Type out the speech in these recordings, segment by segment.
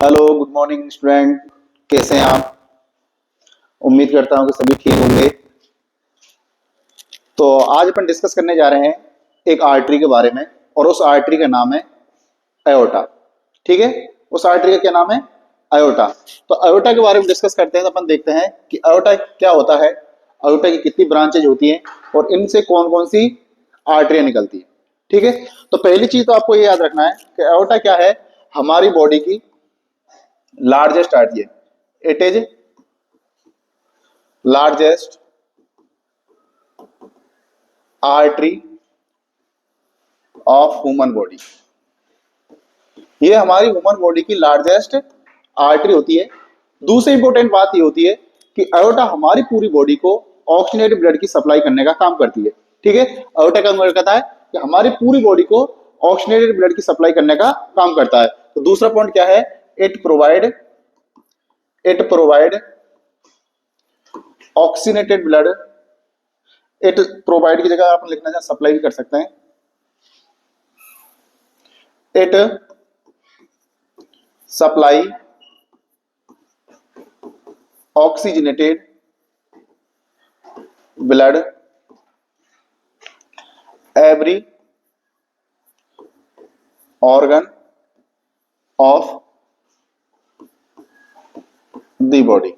Hello, good morning student. कैसे हैं आप? उम्मीद करता हूं कि सभी ठीक होंगे। तो आज अपन डिस्कस करने जा रहे हैं एक आर्टरी के बारे में, और उस आर्टरी का नाम है अयोर्टा। ठीक है, उस आर्टरी का क्या नाम है? अयोर्टा। तो अयोर्टा के बारे में डिस्कस करते हैं। तो अपन देखते हैं कि अयोर्टा क्या होता है, अयोर्टा की कितनी ब्रांचेज होती हैं और इनसे कौन कौन सी आर्टरियां निकलती हैं। ठीक है, तो पहली चीज तो आपको ये याद रखना है कि अयोर्टा क्या है, हमारी बॉडी की लार्जेस्ट आर्टरी है। It is largest artery of human body. ये हमारी ह्यूमन बॉडी की लार्जेस्ट आर्टरी होती है। दूसरी इंपॉर्टेंट बात ये होती है कि अयोर्टा हमारी पूरी बॉडी को ऑक्सीजनेटेड ब्लड की सप्लाई करने का काम करती है। ठीक है, अयोर्टा का मतलब कहता है कि हमारी पूरी बॉडी को ऑक्सीजनेटेड ब्लड की सप्लाई करने का काम करता है। तो दूसरा पॉइंट क्या है? It provide oxygenated blood. It provide की जगह आप लिखना चाहें सप्लाई भी कर सकते हैं। It supply oxygenated blood every organ of the body.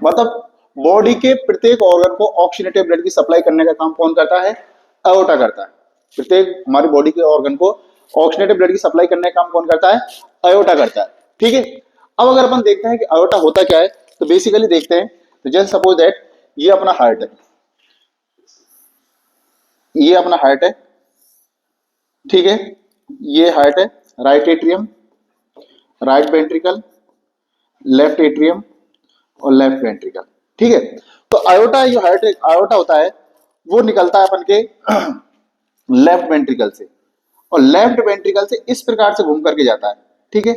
मतलब बॉडी के प्रत्येक ऑर्गन को ऑक्सीजनेटेड ब्लड की सप्लाई करने का काम कौन करता है? अयोर्टा करता है। प्रत्येक हमारी बॉडी के ऑर्गन को ऑक्सीजनेटेड ब्लड की सप्लाई करने का काम कौन करता है? अयोर्टा करता है। ठीक है, अब अगर अपन देखते हैं कि अयोर्टा होता क्या है, तो बेसिकली देखते हैं। तो जस्ट सपोज दैट ये अपना हार्ट है, ये अपना हार्ट है। ठीक है, ये हार्ट है, right atrium, right ventricle, left atrium और लेफ्ट वेंट्रिकल। ठीक है, तो अयोर्टा जो हार्ट अयोर्टा होता है वो निकलता है अपन के लेफ्ट वेंट्रिकल से, और लेफ्ट वेंट्रिकल से इस प्रकार से घूम करके जाता है। ठीक है,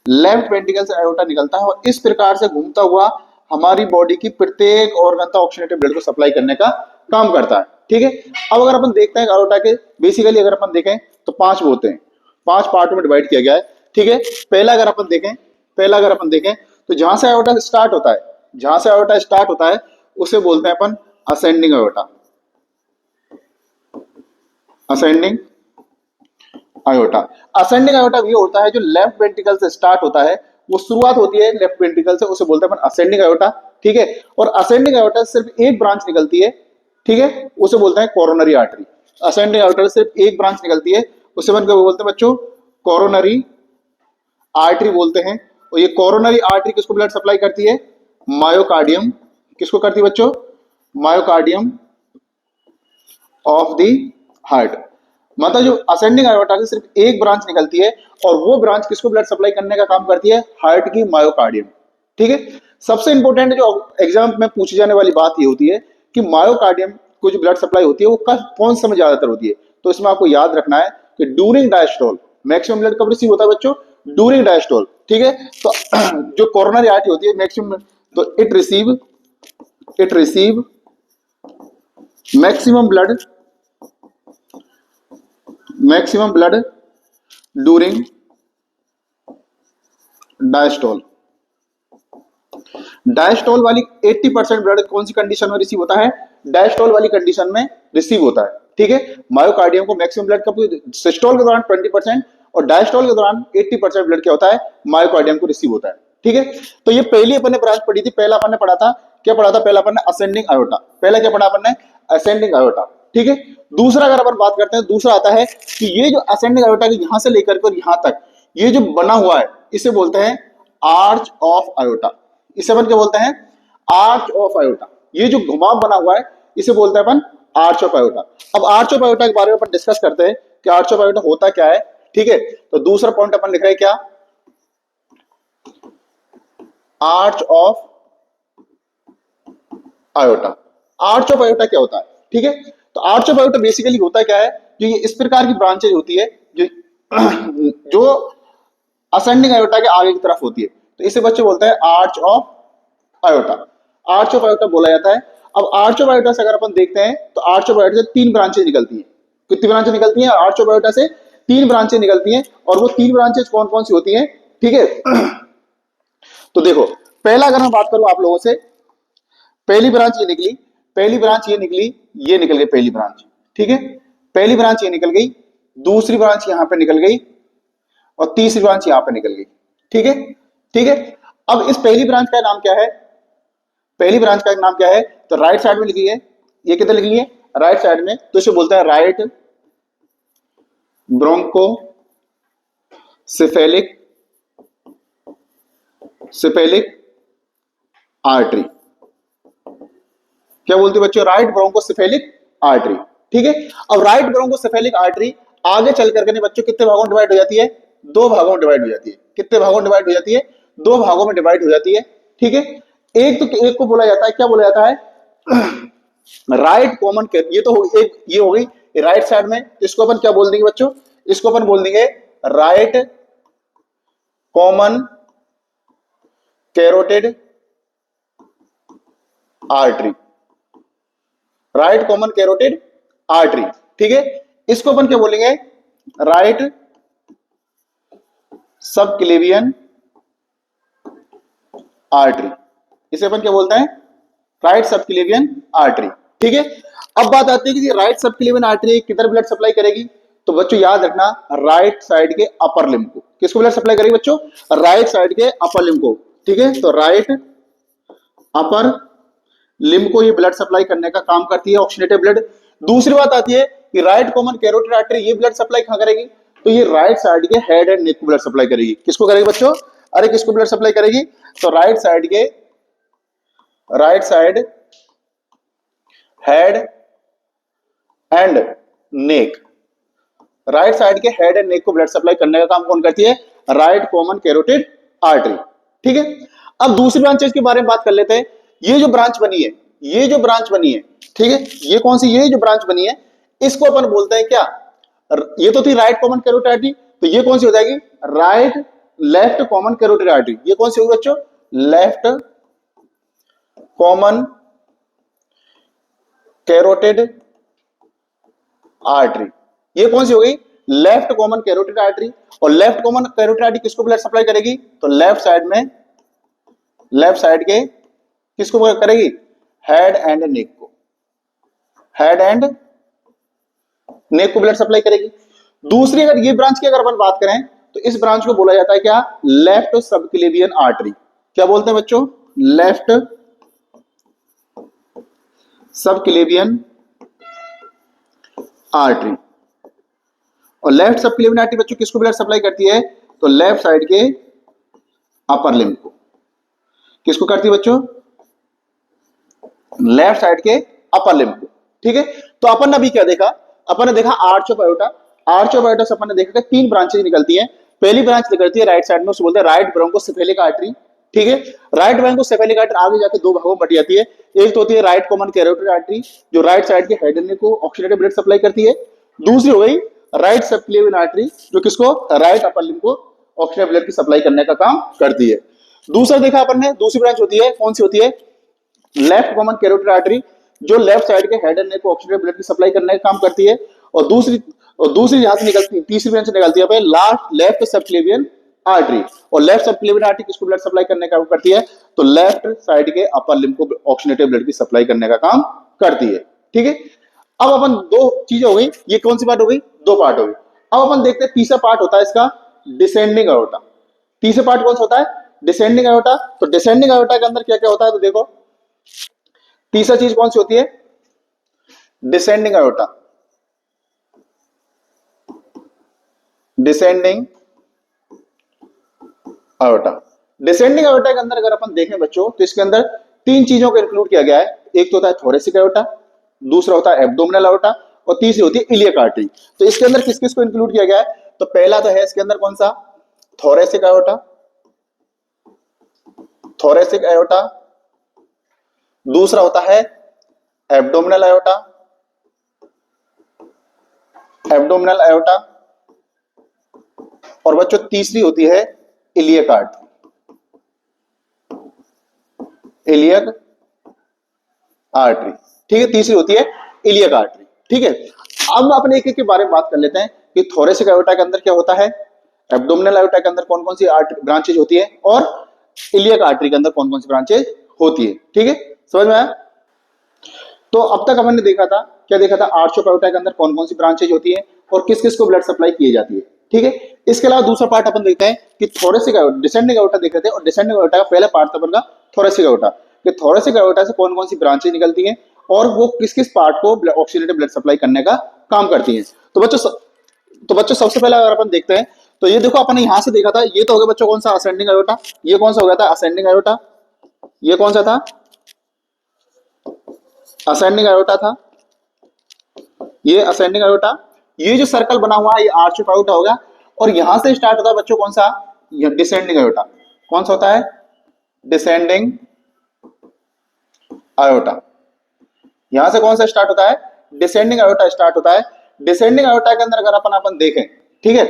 लेफ्ट वेंट्रिकल से अयोर्टा निकलता है और इस प्रकार से घूमता हुआ हमारी बॉडी की प्रत्येक ऑर्गन तक ऑक्सीजनेटेड ब्लड को सप्लाई करने का काम करता है। ठीक है, अब अगर अपन देखते हैं अयोर्टा के बेसिकली अगर अपन देखें तो 5 होते हैं, 5 पार्ट में डिवाइड किया गया है। ठीक है, पहला अगर अपन देखें तो जहां से अयोर्टा स्टार्ट होता है, जहां से अयोर्टा स्टार्ट होता है उसे बोलते हैं अपन असेंडिंग अयोर्टा। असेंडिंग अयोर्टा। असेंडिंग अयोर्टा ये होता है जो लेफ्ट वेंट्रिकल से स्टार्ट होता है, वो शुरुआत होती है लेफ्ट वेंट्रिकल से, उसे बोलते हैं अपन असेंडिंग अयोर्टा। ठीक है, और असेंडिंग अयोर्टा से सिर्फ एक ब्रांच निकलती है। ठीक है, उसे बोलते हैं कोरोनरी आर्टरी। असेंडिंग अयोर्टा से सिर्फ एक ब्रांच निकलती है, उसे अपन बोलते हैं बच्चों कोरोनरी आर्टरी बोलते हैं। और ये कोरोनरी आर्टरी किसको ब्लड सप्लाई करती है? मायोकार्डियम। किसको करती है बच्चों? Myocardium of the heart. मतलब जो असेंडिंग अयोर्टा से सिर्फ एक ब्रांच निकलती है और वो ब्रांच किसको ब्लड सप्लाई करने का काम करती है? हार्ट की मायोकार्डियम। ठीक है, सबसे इंपॉर्टेंट जो एग्जाम में पूछी जाने वाली बात ये होती है कि मायोकार्डियम को जो ब्लड सप्लाई होती है वो कौन समय ज्यादातर होती है? तो इसमें आपको याद रखना है कि ड्यूरिंग डायस्टोल मैक्सिमम ब्लड कब रिसीव होता है बच्चों? During diastole. ठीक है, तो जो कोरोनरी आर्टरी होती है मैक्सिमम, तो it receive maximum blood during diastole. Diastole वाली 80% ब्लड कौन सी कंडीशन में रिसीव होता है? डायस्टोल वाली कंडीशन में रिसीव होता है। ठीक है, मायोकार्डियम को मैक्सिमम ब्लड कब? सिस्टोल के दौरान 20% और डायस्टोल के दौरान 80% ब्लड क्या होता है? मायोकार्डियम को रिसीव होता है। ठीक है, तो ये पहली अपन ने ब्रांच पढ़ी थी। पहला अपन ने पढ़ा था, क्या पढ़ा था? पहला अपन ने असेंडिंग अयोर्टा। पहला क्या पढ़ा अपन ने? असेंडिंग अयोर्टा। ठीक है, दूसरा अगर अपन बात करते हैं, दूसरा आता है कि ये जो असेंडिंग अयोर्टा के यहां से लेकर के यहां तक ये जो बना हुआ है इसे बोलते हैं आर्च ऑफ अयोर्टा। इसे अपन क्या बोलते हैं? Arch of aorta. ये जो घुमाव बना हुआ है इसे बोलते हैं अपन आर्च ऑफ अयोर्टा। अब आर्च ऑफ अयोर्टा के बारे में अपन डिस्कस करते हैं कि आर्च ऑफ अयोर्टा होता क्या है। ठीक है, तो दूसरा पॉइंट अपन लिख रहे हैं क्या? Arch of aorta. Arch of aorta क्या होता है? ठीक है, तो आर्च ऑफ अयोर्टा बेसिकली होता क्या है? जो ये इस प्रकार की ब्रांचेज होती है जो जो असेंडिंग अयोर्टा के आगे की तरफ होती है, तो इसे बच्चे बोलते हैं arch of aorta. Arch of अयोर्टा बोला जाता है। अब आर्च ऑफ अयोर्टा से अगर अपन देखते हैं तो आर्च ऑफ अयोर्टा से 3 ब्रांचेज निकलती हैं। कितनी ब्रांचेज निकलती हैं? आर्च ऑफ अयोर्टा से 3 ब्रांचेज निकलती हैं, और वो 3 ब्रांचेज कौन कौन सी होती हैं? ठीक है। तो देखो, पहला अगर मैं बात करूं आप लोगों से, पहली ब्रांच ये निकली, पहली ब्रांच ये निकली, ये निकल गई पहली ब्रांच, ठीक है। पहली ब्रांच ये निकल गई, दूसरी ब्रांच यहां पे निकल गई, और तीसरी ब्रांच यहां पे निकल गई, ठीक है। ठीक है, अब इस पहली ब्रांच का नाम क्या है, पहली ब्रांच का नाम क्या है, तो राइट साइड में लिखी है, ये किधर लिखी है, राइट साइड में, तो इसे बोलते हैं right brachiocephalic cephalic artery. क्या बोलते हैं बच्चों, राइट ब्रोंकोसेफेलिक आर्टरी, ठीक है। अब राइट ब्रोंकोसेफेलिक आर्टरी आगे चल करके बच्चों कितने भागों में डिवाइड हो जाती है, दो भागों में डिवाइड हो जाती है। कितने भागों में डिवाइड हो जाती है, दो भागों में डिवाइड हो जाती है, ठीक है। एक को बोला जाता है, क्या बोला जाता है, राइट कॉमन, ये तो एक ये हो गई राइट साइड में, इसको अपन क्या बोल देंगे बच्चों, इसको अपन बोल देंगे right common carotid artery, right common carotid artery, ठीक है। इसको अपन क्या बोलेंगे, राइट सबक्लेवियन आर्टरी, इसे अपन क्या बोलते हैं, राइट सबक्लेवियन आर्टरी, ठीक है। अब बात आती है कि राइट सबक्लेवियन आर्टरी किधर ब्लड सप्लाई करेगी, तो बच्चों याद रखना, राइट साइड के अपर लिम्ब को, किसको ब्लड सप्लाई करेगी बच्चों, राइट साइड के अपर लिम्ब को, ठीक है। तो राइट अपर लिम्ब को ये ब्लड सप्लाई करने का काम करती है, ऑक्सीनेटेड ब्लड। दूसरी बात आती है कि राइट कॉमन कैरोटिड आर्टरी ये ब्लड सप्लाई कहां करेगी, तो ये राइट साइड के हेड एंड नेक को ब्लड सप्लाई करेगी। किसको करेगी बच्चों, अरे किसको ब्लड सप्लाई करेगी, तो right side head and neck, right side के हेड एंड नेक को ब्लड सप्लाई करने का काम कौन करती है, राइट कॉमन कैरोटिड आर्टरी, ठीक है। अब दूसरी ब्रांचेस के बारे में बात कर लेते हैं। ये जो ब्रांच बनी है, ये जो ब्रांच बनी है, ठीक है, ये कौन सी, ये जो ब्रांच बनी है, इसको अपन बोलते हैं क्या, ये तो थी राइट कॉमन कैरोटिड आर्टरी, तो ये कौन सी हो जाएगी, right left common carotid artery. ये कौन सी होगी बच्चों, लेफ्ट कॉमन कैरोटिड आर्टरी, ये कौन सी हो गई, लेफ्ट कॉमन कैरोटिड आर्टरी। और लेफ्ट कॉमन कैरोटिड आर्टरी किसको ब्लड सप्लाई करेगी, तो लेफ्ट साइड में, लेफ्ट साइड के किसको करेगी, हेड एंड नेक को, हेड एंड नेक को ब्लड सप्लाई करेगी। दूसरी अगर ये ब्रांच की अगर अपन बात करें, तो इस ब्रांच को बोला जाता है क्या, लेफ्ट सबक्लेवियन आर्टरी। क्या बोलते हैं बच्चों, लेफ्ट सबक्लेवियन आर्टरी। और लेफ्ट सबक्लेवियन आर्टरी बच्चों किसको ब्लड सप्लाई करती है, तो लेफ्ट साइड के अपर लिम्ब को, किसको करती है बच्चों, लेफ्ट साइड के अपर लिम्ब को, ठीक है। तो अपन ने अभी क्या देखा, अपन ने देखा arch of iota, arch of iota से अपन ने देखा कि तीन ब्रांचेज निकलती हैं। पहली ब्रांच निकलती है राइट साइड में, उसको बोलते हैं राइट ब्रोंकोसेफेलिक आर्टरी, ठीक है। राइट ब्रोंकोसेफेलिक आर्टरी आगे जाके दो भागों में बट जाती है। एक तो होती है राइट कॉमन कैरोटिड आर्टरी, जो राइट साइड के हेड एंड नेक को ऑक्सीनेटेड ब्लड सप्लाई करती है। दूसरी हो गई राइट सबक्लेवियन आर्टरी, जो किसको, राइट अपर लिम्ब को ऑक्सीनेटेड ब्लड की सप्लाई करने का काम करती है। दूसरा देखा अपन ने, दूसरी ब्रांच होती है, कौन सी होती है, लेफ्ट कॉमन कैरोटिड आर्टरी, जो लेफ्ट साइड के हेड एंड नेक को ऑक्सीनेटेड ब्लड की सप्लाई करने का काम करती है। और दूसरी यहां से निकलती, तीसरी ब्रांच से निकलती है लास्ट लेफ्ट सबक्लेवियन आर्टरी। और लेफ्ट सबक्लेवियन आर्टरी किसको ब्लड सप्लाई करने का काम करती है, तो लेफ्ट साइड के अपर लिम्ब को ऑक्सीनेटेड ब्लड की सप्लाई करने का काम करती है, ठीक है। अब अपन दो चीजें हो गई, ये कौन सी पार्ट हो गई, दो पार्ट हो गई। अब अपन देखते हैं तीसरा पार्ट होता है इसका डिसेंडिंग आयोटा। तीसरा पार्ट कौन सा होता है, डिसेंडिंग आयोटा। तो डिसेंडिंग आयोटा के अंदर क्या क्या होता है, तो देखो तीसरा चीज कौन सी होती है, descending iota, descending iota. Descending iota के अंदर अगर अपन देखें बच्चों, तो इसके अंदर तीन चीजों को इंक्लूड किया गया है। एक तो होता है थोरेसिक आयोटा, दूसरा होता है एब्डोमिनल आयोटा, और तीसरी होती है इलियक आर्टरी। तो इसके अंदर किस किस को इंक्लूड किया गया है, तो पहला तो है इसके अंदर कौन सा, थोरेसिक आयोटा, थोरेसिक आयोटा। दूसरा होता है एब्डोमिनल आयोटा, एब्डोमिनल आयोटा। और बच्चों तीसरी होती है इलियक आर्टरी, इलियक आर्टरी, ठीक है। तीसरी होती है इलियक आर्टरी, ठीक है। अब अपन एक एक के बारे में बात कर लेते हैं कि थोरेसिक आयोटा के अंदर क्या होता है, एब्डोमिनल आयोटा के अंदर कौन कौन सी ब्रांचेज होती है और इलियक आर्टरी के अंदर कौन कौन सी ब्रांचेज होती है। ठीक है, समझ में आया। तो अब तक हमने देखा था, क्या देखा था, आर्च ऑफ आयोटा के अंदर कौन कौन सी ब्रांचेज होती है और किस किस को ब्लड सप्लाई की जाती है। ठीक है, इसके अलावा दूसरा पार्ट अपन देखते हैं कि थोरेसिक आयोटा, डिसेंडिंग आयोटा देख रहे थे, और डिसेंडिंग आयोटा का पहला पार्ट था अपन का थोरेसिक आयोटा, कि थोरेसिक आयोटा से कौन कौन सी ब्रांचेज निकलती हैं और वो किस किस पार्ट को ऑक्सीजनेटेड ब्लड सप्लाई करने का काम करती हैं। तो बच्चों सबसे पहले अगर अपन देखते हैं तो ये देखो, अपन ने यहां से देखा था, ये तो हो गया बच्चों कौन सा, असेंडिंग आयोटा। ये कौन सा हो गया था, असेंडिंग आयोटा। ये कौन सा था, असेंडिंग आयोटा था, ये असेंडिंग आयोटा। ये जो सर्कल बना हुआ है ये आर्च ऑफ आयोटा होगा, और यहां से स्टार्ट होता है बच्चों कौन सा, ये डिसेंडिंग आयोटा। कौन सा होता है, डिसेंडिंग आयोटा। यहां से कौन सा स्टार्ट होता है, डिसेंडिंग आयोटा स्टार्ट होता है। डिसेंडिंग आयोटा के अंदर अगर अपन देखें, ठीक है,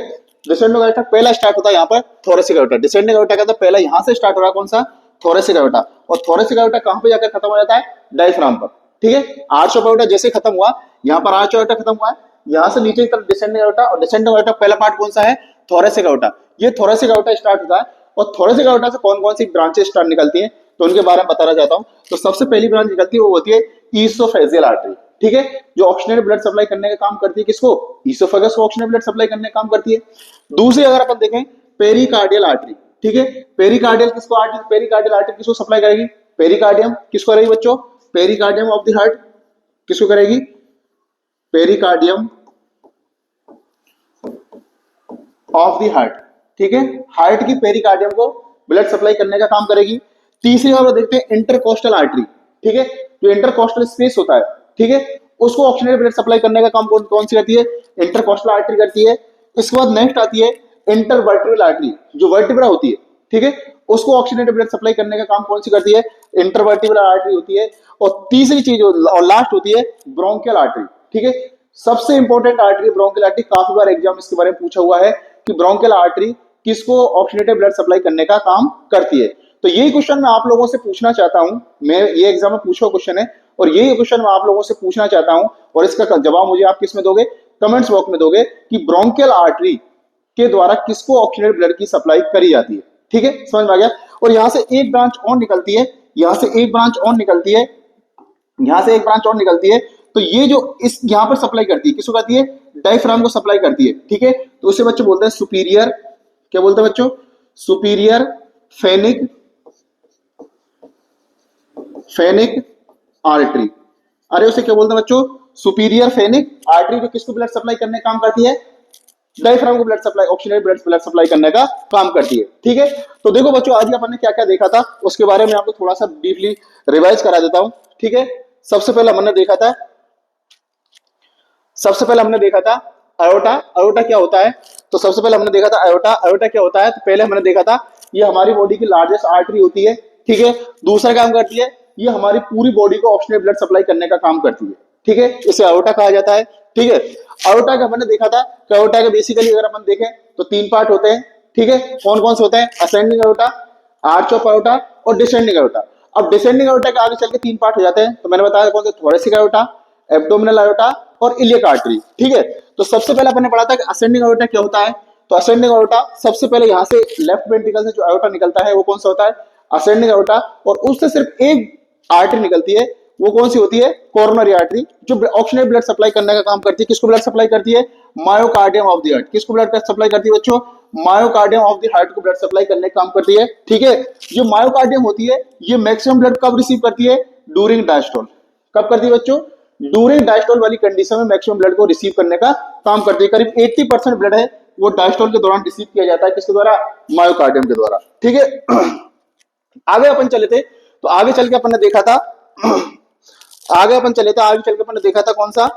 डिसेंडिंग आयोटा पहला स्टार्ट होता है यहाँ पर थोरेसिक आयोटा। डिसेंडिंग आयोटा के अंदर पहला यहां से स्टार्ट हो रहा है कौन सा, थोरेसिक आयोटा। और थोरेसिक आयोटा कहां पे जाकर खत्म हो जाता है, डायफ्राम पर। ठीक है, आर्च ऑफ आयोटा जैसे खत्म हुआ, यहाँ पर आर्च आयोटा खत्म हुआ है, यहाँ से नीचे की तरफ डिसेंडिंग आयोटा, और डिसेंडिंग आयोटा पहला पार्ट कौन सा है, थोरेसिक आयोटा। ये थोरेसिक आयोटा स्टार्ट होता है, और थोरेसिक आयोटा से कौन कौन सी ब्रांचेस स्टार्ट निकलती हैं तो उनके बारे में बताना चाहता हूं। तो सबसे पहली ब्रांच निकलती है वो होती है ईसोफेजियल आर्टरी। ठीक है, जो ऑक्सीजनेटेड ब्लड सप्लाई करने का काम करती है, किसको, ईसोफेगस को ऑक्सीजनेटेड ब्लड सप्लाई करने का काम करती है। दूसरी अगर अपन देखें, पेरिकार्डियल आर्टरी। ठीक है, पेरिकार्डियल किसको आर्टरी, पेरिकार्डियल आर्टरी किसको सप्लाई करेगी, पेरिकार्डियम किसको करेगी बच्चों, पेरिकार्डियम ऑफ द हार्ट किसको करेगी, पेरिकार्डियम ऑफ द हार्ट। ठीक है, हार्ट की पेरिकार्डियम को ब्लड सप्लाई करने का काम करेगी। तीसरी बार देखते हैं इंटरकोस्टल आर्टरी। ठीक है, जो इंटरकोस्टल स्पेस होता है, ठीक है, उसको ऑक्सीजनेटेड ब्लड सप्लाई करने का काम कौन सी करती है, इंटरकोस्टल आर्टरी करती है। इसके बाद नेक्स्ट आती है इंटरवर्टिब्रल आर्टरी, जो वर्टिब्रा होती है, ठीक है, उसको ऑक्सीजनेटेड ब्लड सप्लाई करने का काम कौन सी करती है, इंटरवर्टिब्रल आर्टरी होती है। और तीसरी चीज और लास्ट होती है ब्रोंकियल आर्टरी। ठीक है, सबसे इंपॉर्टेंट आर्टरी ब्रोंकियल आर्टरी, काफी बार एग्जाम इसके बारे में पूछा हुआ है कि ब्रोंकियल आर्टरी किसको ऑक्सीजनेटेड ब्लड सप्लाई करने का काम करती है। तो यही क्वेश्चन मैं आप लोगों से पूछना चाहता हूं, मैं ये एग्जाम में पूछा क्वेश्चन है और यही क्वेश्चन मैं आप लोगों से पूछना चाहता हूं, और इसका जवाब मुझे आप किस में दोगे, कमेंट्स बॉक्स में दोगे कि ब्रोंकियल आर्टरी के द्वारा किसको ऑक्सीजनेटेड ब्लड की सप्लाई करी जाती है। ठीक है, समझ में आ गया। और यहां से एक ब्रांच और निकलती है, यहां से एक ब्रांच और निकलती है, यहां से एक ब्रांच और निकलती है। तो ये जो इस यहां पर सप्लाई करती है, किसको करती है, डायफ्राम को सप्लाई करती है। ठीक है, तो उसे बच्चों बोलते हैं सुपीरियर, क्या बोलते हैं बच्चों, सुपीरियर फेनिक आर्टरी। अरे उसे क्या बोलते हैं बच्चों, सुपीरियर फेनिक आर्टरी, जो किसको ब्लड सप्लाई करने का काम करती है, डायफ्राम को blood supply, oxygenated blood supply करने का काम करती है। ठीक है, तो देखो बच्चों आज अपन ने क्या क्या देखा था उसके बारे में आपको थोड़ा सा ब्रीफली रिवाइज करा देता हूं। ठीक है, सबसे पहले हमने देखा था अयोटा। अयोटा क्या होता है, तो सबसे पहले हमने देखा था अयोटा क्या होता है। तो पहले हमने देखा था ये हमारी बॉडी की लार्जेस्ट आर्टरी होती है। ठीक है, दूसरा काम करती है, ये हमारी पूरी बॉडी को ऑक्सीजनेटेड ब्लड सप्लाई करने का काम करती है। ठीक है, इसे अयोटा कहा जाता है। ठीक है, अयोटा का हमने देखा था कि अयोटा के बेसिकली अगर अपन देखें तो तीन पार्ट होते हैं। ठीक है, कौन कौन से होते हैं, ascending aorta, arch of aorta और डिसेंडिंग अयोटा। अब डिसेंडिंग अयोटा के आगे चल के तीन पार्ट हो जाते हैं, तो मैंने बताया कौन से, थोरेसिक अयोटा, एब्डोमिनल अयोटा और इलियक आर्टरी। ठीक है, तो सबसे पहले अपन ने पढ़ा था कि असेंडिंग अयोटा क्या होता है। तो असेंडिंग अयोटा सबसे पहले यहाँ से लेफ्ट वेंट्रिकल से जो अयोटा निकलता है वो कौन सा होता है, असेंडिंग अयोटा। और उससे सिर्फ एक आर्टरी निकलती है, वो कौन सी होती है, कोरोनरी आर्टरी, जो ऑक्सीजनेटेड ब्लड सप्लाई करने का काम करती है। किसको ब्लड सप्लाई करती है, मायोकार्डियम ऑफ द हार्ट। किसको ब्लड सप्लाई करती है बच्चों, मायोकार्डियम ऑफ द हार्ट को ब्लड सप्लाई करने का काम करती है। ठीक है, जो मायोकार्डियम होती है ये मैक्सिमम ब्लड कब रिसीव करती है, ड्यूरिंग डायस्टोल। कब करती है बच्चों, ड्यूरिंग डायस्टोल वाली कंडीशन में मैक्सिमम ब्लड को रिसीव करने का काम करती है। करीब 80% ब्लड है वो डायस्टोल के दौरान रिसीव किया जाता है, किसके द्वारा, मायोकार्डियम के द्वारा। ठीक है, आगे अपन चले थे, तो आगे चल के अपन ने देखा था आगे चल के अपन ने देखा था कौन सा,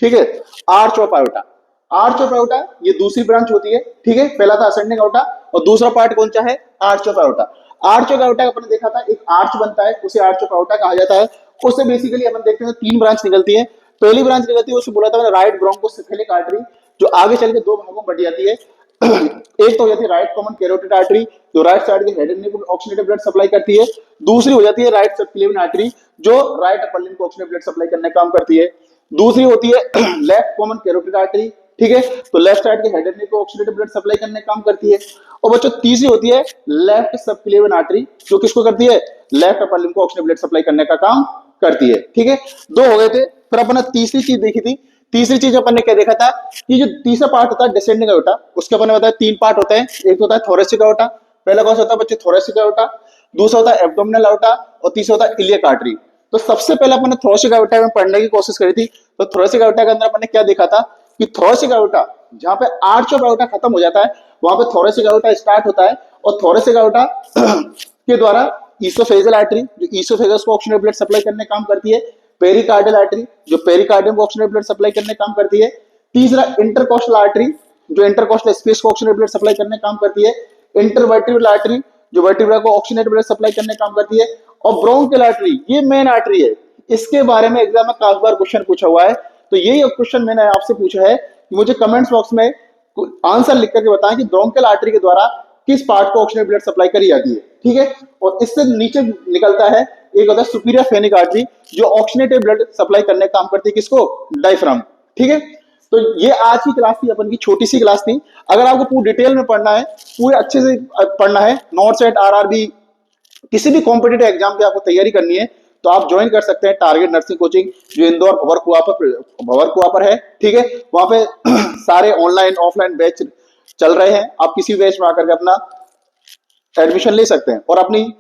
ठीक है, arch of iota. Arch of iota ये दूसरी ब्रांच होती है। ठीक है, पहला था असेंडिंग आयोटा और दूसरा पार्ट कौन सा है, arch of iota. Arch of iota अपन ने देखा था, एक आर्च बनता है उसे आर्च ऑफ आयोटा कहा जाता है। उससे बेसिकली अपन देखते हैं तीन ब्रांच निकलती है। पहली ब्रांच निकलती है, उसे बोला था मैंने राइट ब्रोंकोसेफेलिक आर्टरी, जो आगे चल के दो भागों में बढ़ जाती है। एक तो हो जाती है राइट कॉमन कैरोटिड आर्टरी, जो राइट साइड के हेड एंड नेक को ऑक्सीजनेटेड ब्लड सप्लाई करती है। दूसरी हो जाती है राइट सबक्लेवियन आर्टरी, जो राइट अपर लिम्ब को ऑक्सीजनेटेड ब्लड सप्लाई करने का काम करती है। दूसरी होती है लेफ्ट कॉमन कैरोटिड आर्टरी। ठीक है। तो लेफ्ट साइड के हेड एंड नेक को ऑक्सीडेटिव ब्लड सप्लाई करने का काम करती है। और बच्चों तीसरी होती है लेफ्ट सबक्लेवियन आर्टरी, जो किसको करती है, लेफ्ट अपर लिम्ब को ऑक्सीडेटिव ब्लड सप्लाई करने का काम करती है। ठीक है, दो हो गए थे। फिर अपन ने तीसरी चीज देखी थी। तीसरी चीज अपन ने क्या देखा था कि जो तीसरा पार्ट होता है डिसेंडिंग अयोटा, उसके अपन ने बताया तीन पार्ट होते हैं। एक तो होता है थोरेसिक अयोटा, पहला कौन सा होता है बच्चे, थोरेसिक अयोटा। दूसरा होता है एब्डोमिनल अयोटा और तीसरा होता है इलियक आर्टरी। तो सबसे पहले अपन ने थोरेसिक अयोटा में पढ़ने की कोशिश करी थी। तो थोरेसिक अयोटा के अंदर अपन ने क्या देखा था कि थोरेसिक अयोटा जहां पे आर्च ऑफ अयोटा खत्म हो जाता है वहां पे थोरेसिक अयोटा स्टार्ट होता है। और थोरेसिक अयोटा के द्वारा ईसोफेगल आर्टरी, जो ईसोफेगस को ऑक्सीजन ब्लड सप्लाई करने काम करती है। पेरिकार्डियल आर्टरी, जो पेरिकार्डियम को ऑक्सीजन ब्लड सप्लाई करने काम करती है। तीसरा इंटरकोस्टल आर्टरी, जो इंटरकोस्टल स्पेस को ऑक्सीजन ब्लड सप्लाई करने काम करती है। इंटरवर्टिब्रल आर्टरी, जो वर्टिब्रा को ऑक्सीजन ब्लड सप्लाई करने काम करती है। और ब्रोंकियल आर्टरी, ये मेन आर्टरी है। इसके बारे में एग्जाम में काफी बार क्वेश्चन पूछा हुआ है। तो यही क्वेश्चन मैंने आपसे पूछा है कि मुझे कमेंट्स बॉक्स में आंसर लिख करके बताएं कि ब्रोंकियल आर्टरी के द्वारा किस पार्ट को ऑक्सीजन ब्लड सप्लाई करी जाती है। ठीक है, और इससे नीचे निकलता है एक होता है सुपीरियर फेनिक आर्टरी, जो ऑक्सीजनेटेड ब्लड सप्लाई करने का काम करती है किसको, डायफ्राम। ठीक है, तो ये आज की क्लास थी, अपन की छोटी सी क्लास थी। अगर आपको पूरी डिटेल में पढ़ना है, पूरे अच्छे से पढ़ना है, नॉट सेट आरआरबी किसी भी कॉम्पिटिटिव एग्जाम की आपको तैयारी करनी है, तो आप ज्वाइन कर सकते हैं टारगेट नर्सिंग कोचिंग, जो इंदौर भवर कुआ पर है। ठीक है, वहां पे सारे ऑनलाइन ऑफलाइन बैच चल रहे हैं। आप किसी बैच में आकर के अपना एडमिशन ले सकते हैं और अपनी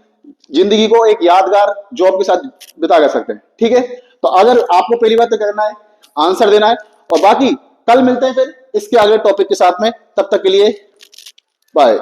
जिंदगी को एक यादगार जॉब के साथ बिता कर सकते हैं। ठीक है, तो अगर आपको पहली बात तो करना है, आंसर देना है, और बाकी कल मिलते हैं फिर इसके आगे टॉपिक के साथ में। तब तक के लिए बाय।